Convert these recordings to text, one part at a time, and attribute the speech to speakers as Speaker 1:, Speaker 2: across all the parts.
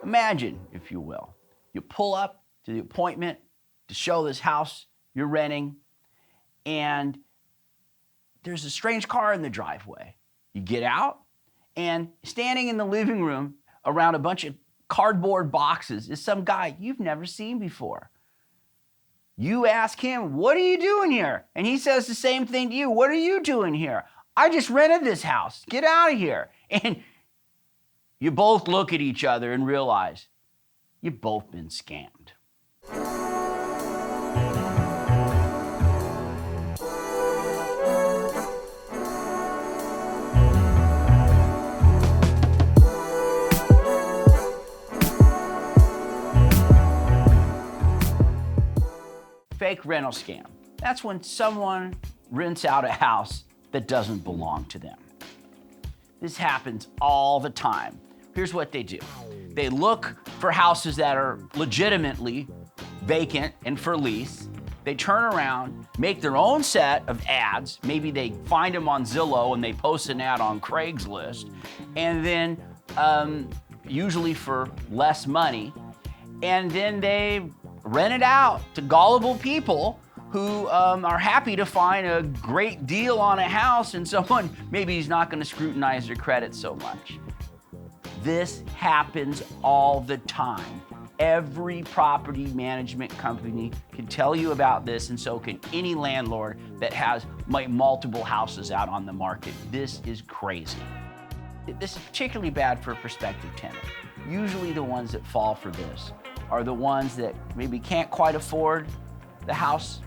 Speaker 1: Imagine, if you will, you pull up to the appointment to show this house you're renting, and there's a strange car in the driveway. You get out, and standing in the living room around a bunch of cardboard boxes is some guy you've never seen before. You ask him, what are you doing here? And he says the same thing to you. What are you doing here? I just rented this house. Get out of here. And you both look at each other and realize you've both been scammed. Fake rental scam. That's when someone rents out a house that doesn't belong to them. This happens all the time. Here's what they do. They look for houses that are legitimately vacant and for lease. They turn around, make their own set of ads. Maybe they find them on Zillow and they post an ad on Craigslist, and then usually for less money, and then they rent it out to gullible people who are happy to find a great deal on a house, and someone maybe is not going to scrutinize their credit so much. This happens all the time. Every property management company can tell you about this, and so can any landlord that has multiple houses out on the market. This is crazy. This is particularly bad for a prospective tenant. Usually the ones that fall for this are the ones that maybe can't quite afford the house.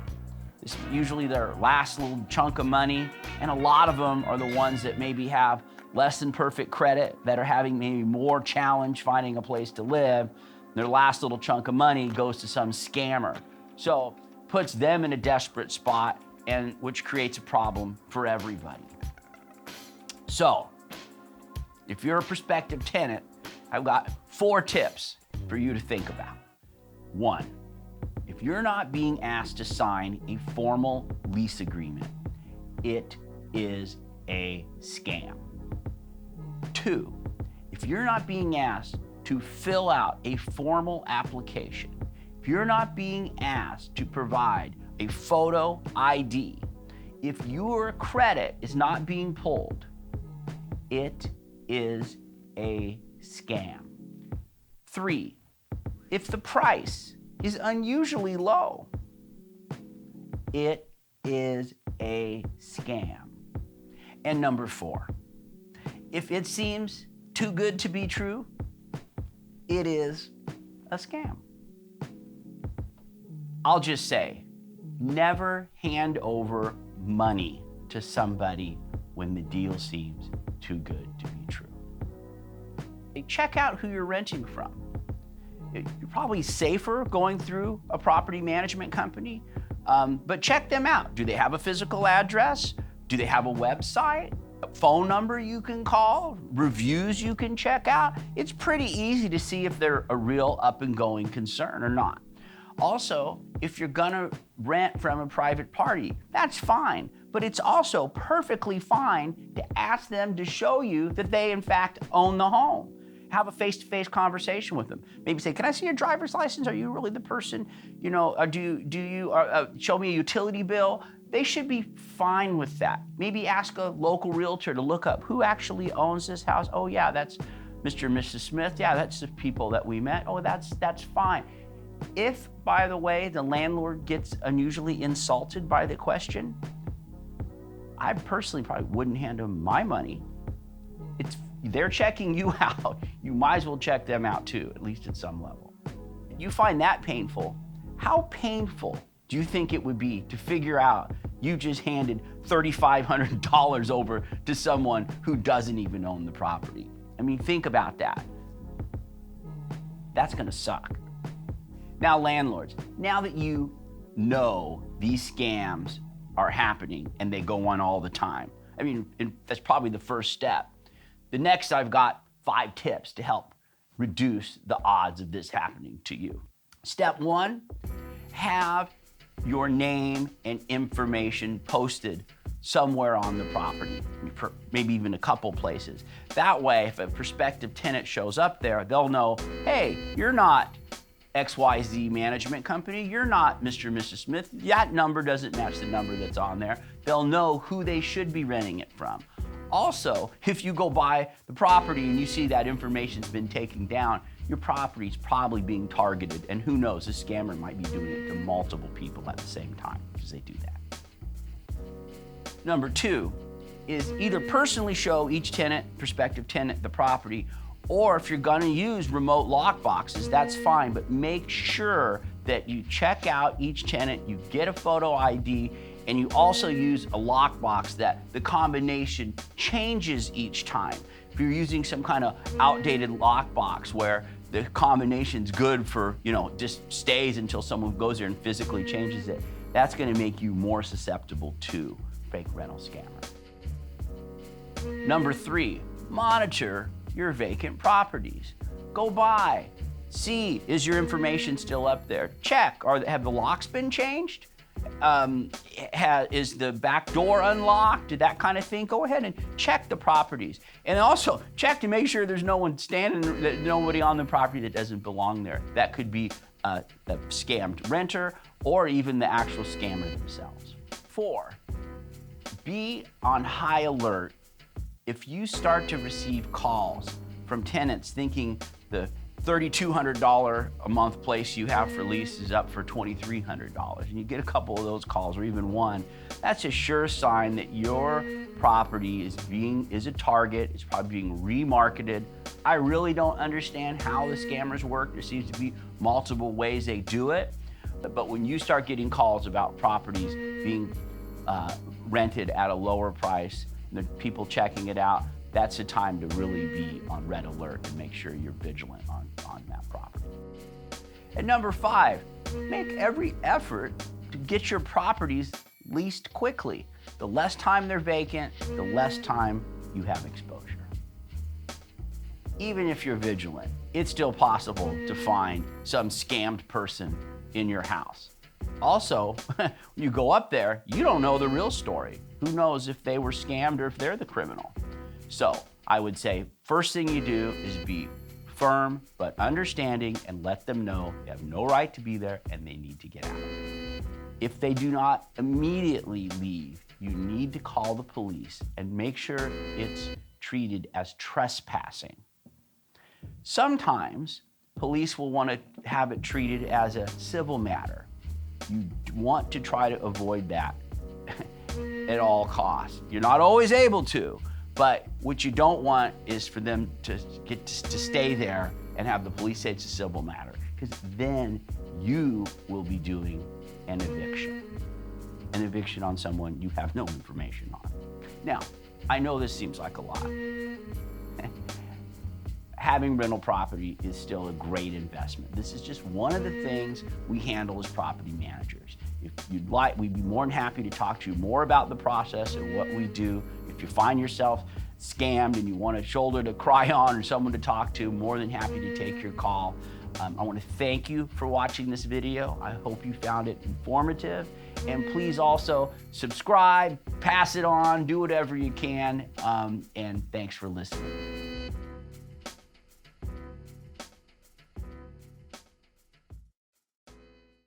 Speaker 1: It's usually their last little chunk of money, and a lot of them are the ones that maybe have less than perfect credit, that are having maybe more challenge finding a place to live. Their last little chunk of money goes to some scammer. So puts them in a desperate spot, and which creates a problem for everybody. So if you're a prospective tenant, I've got 4 tips for you to think about. 1, if you're not being asked to sign a formal lease agreement, it is a scam. 2, if you're not being asked to fill out a formal application, if you're not being asked to provide a photo ID, if your credit is not being pulled, it is a scam. 3, if the price is unusually low, it is a scam. And number 4, if it seems too good to be true, it is a scam. I'll just say, never hand over money to somebody when the deal seems too good to be true. Check out who you're renting from. You're probably safer going through a property management company, but check them out. Do they have a physical address? Do they have a website? A phone number you can call? Reviews you can check out? It's pretty easy to see if they're a real up and going concern or not. Also, if you're gonna rent from a private party, that's fine, but it's also perfectly fine to ask them to show you that they in fact own the home. Have a face-to-face conversation with them. Maybe say, can I see your driver's license? Are you really the person? You know, do you show me a utility bill? They should be fine with that. Maybe ask a local realtor to look up who actually owns this house. Oh yeah, that's Mr. and Mrs. Smith. Yeah, that's the people that we met. Oh, that's fine. If, by the way, the landlord gets unusually insulted by the question, I personally probably wouldn't hand them my money. They're checking you out. You might as well check them out too, at least at some level. You find that painful. How painful do you think it would be to figure out you just handed $3,500 over to someone who doesn't even own the property? I mean, think about that. That's gonna suck. Now, landlords, now that you know these scams are happening and they go on all the time, I mean, that's probably the first step. The next, I've got 5 tips to help reduce the odds of this happening to you. Step 1, have your name and information posted somewhere on the property, maybe even a couple places. That way, if a prospective tenant shows up there, they'll know, hey, you're not XYZ management company, you're not Mr. and Mrs. Smith, that number doesn't match the number that's on there. They'll know who they should be renting it from. Also, if you go buy the property and you see that information's been taken down, your property's probably being targeted, and who knows, a scammer might be doing it to multiple people at the same time, because they do that. Number 2 is either personally show each tenant, prospective tenant, the property, or if you're gonna use remote lock boxes, that's fine, but make sure that you check out each tenant, you get a photo ID, and you also use a lockbox that the combination changes each time. If you're using some kind of outdated lockbox where the combination's good for, just stays until someone goes there and physically changes it, that's gonna make you more susceptible to fake rental scammer. Number 3, monitor your vacant properties. Go by, see, is your information still up there? Check, have the locks been changed? Is the back door unlocked? Did that kind of thing? Go ahead and check the properties. And also check to make sure there's no one nobody on the property that doesn't belong there. That could be a scammed renter or even the actual scammer themselves. 4, be on high alert. If you start to receive calls from tenants thinking the $3,200 a month place you have for lease is up for $2,300, and you get a couple of those calls or even one, that's a sure sign that your property is a target, it's probably being remarketed. I really don't understand how the scammers work. There seems to be multiple ways they do it, but when you start getting calls about properties being rented at a lower price, the people checking it out, that's a time to really be on red alert and make sure you're vigilant on that property. And number 5, make every effort to get your properties leased quickly. The less time they're vacant, the less time you have exposure. Even if you're vigilant, it's still possible to find some scammed person in your house. Also, when you go up there, you don't know the real story. Who knows if they were scammed or if they're the criminal? So I would say first thing you do is be firm but understanding and let them know they have no right to be there and they need to get out. If they do not immediately leave, you need to call the police and make sure it's treated as trespassing. Sometimes police will want to have it treated as a civil matter. You want to try to avoid that at all costs. You're not always able to, but what you don't want is for them to stay there and have the police say it's a civil matter, because then you will be doing an eviction on someone you have no information on. Now, I know this seems like a lot. Having rental property is still a great investment. This is just one of the things we handle as property managers. If you'd like, we'd be more than happy to talk to you more about the process and what we do. If you find yourself scammed and you want a shoulder to cry on or someone to talk to, more than happy to take your call. I want to thank you for watching this video. I hope you found it informative. And please also subscribe, pass it on, do whatever you can. And thanks for listening.